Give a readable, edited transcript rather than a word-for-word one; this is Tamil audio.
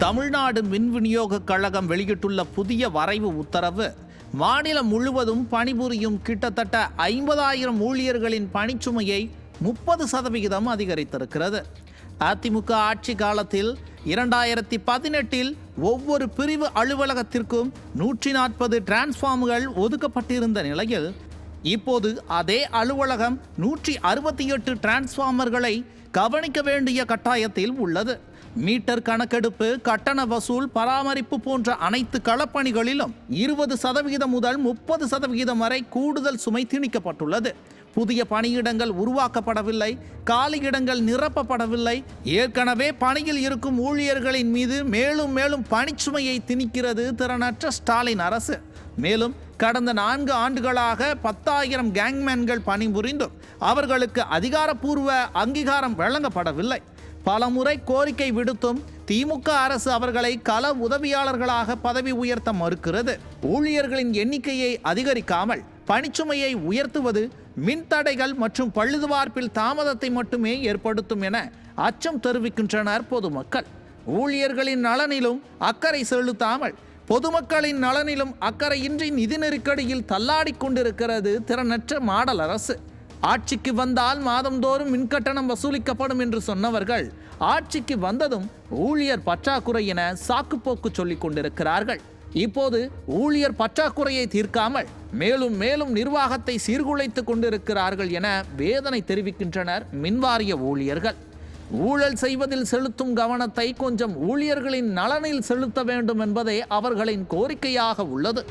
தமிழ்நாடு மின் விநியோக கழகம் வெளியிட்டுள்ள புதிய வரைவு உத்தரவு மாநிலம் முழுவதும் பணிபுரியும் கிட்டத்தட்ட 50,000 ஊழியர்களின் பணிச்சுமையை 30% அதிகரித்திருக்கிறது. அதிமுக ஆட்சி காலத்தில் 2018 ஒவ்வொரு பிரிவு அலுவலகத்திற்கும் 140 டிரான்ஸ்ஃபார்மர்கள் ஒதுக்கப்பட்டிருந்த நிலையில் இப்போது அதே அலுவலகம் 168 டிரான்ஸ்ஃபார்மர்களை கவனிக்க வேண்டிய கட்டாயத்தில் உள்ளது. மீட்டர் கணக்கெடுப்பு, கட்டண வசூல், பராமரிப்பு போன்ற அனைத்து களப்பணிகளிலும் 20% முதல் 30% வரை கூடுதல் சுமை திணிக்கப்பட்டுள்ளது. புதிய பணியிடங்கள் உருவாக்கப்படவில்லை, காலியிடங்கள் நிரப்பப்படவில்லை. ஏற்கனவே பணியில் இருக்கும் ஊழியர்களின் மீது மேலும் மேலும் பணிச்சுமையை திணிக்கிறது திறனற்ற ஸ்டாலின் அரசு. மேலும் கடந்த 4 ஆண்டுகளாக 10,000 கேங்மேன்கள் பணிபுரிந்தும் அவர்களுக்கு அதிகாரப்பூர்வ அங்கீகாரம் வழங்கப்படவில்லை. பலமுறை கோரிக்கை விடுத்தும் திமுக அரசு அவர்களை கள உதவியாளர்களாக பதவி உயர்த்த மறுக்கிறது. ஊழியர்களின் எண்ணிக்கையை அதிகரிக்காமல் பணிச்சுமையை உயர்த்துவது மின்தடைகள் மற்றும் பழுதுபார்ப்பில் தாமதத்தை மட்டுமே ஏற்படுத்தும் என அச்சம் தெரிவிக்கின்றனர் பொதுமக்கள். ஊழியர்களின் நலனிலும் அக்கறை செலுத்தாமல் பொதுமக்களின் நலனிலும் அக்கறையின்றி நிதி நெருக்கடியில் தள்ளாடி கொண்டிருக்கிறது திறனற்ற மாடல் அரசு. ஆட்சிக்கு வந்தால் மாதந்தோறும் மின்கட்டணம் வசூலிக்கப்படும் என்று சொன்னவர்கள் ஆட்சிக்கு வந்ததும் ஊழியர் பற்றாக்குறை என சாக்குப்போக்கு சொல்லிக் கொண்டிருக்கிறார்கள். இப்போது ஊழியர் பற்றாக்குறையை தீர்க்காமல் மேலும் மேலும் நிர்வாகத்தை சீர்குலைத்துக் கொண்டிருக்கிறார்கள் என வேதனை தெரிவிக்கின்றனர் மின்வாரிய ஊழியர்கள். ஊழல் செய்வதில் செலுத்தும் கவனத்தை கொஞ்சம் ஊழியர்களின் நலனில் செலுத்த வேண்டும் என்பதே அவர்களின் கோரிக்கையாக உள்ளது.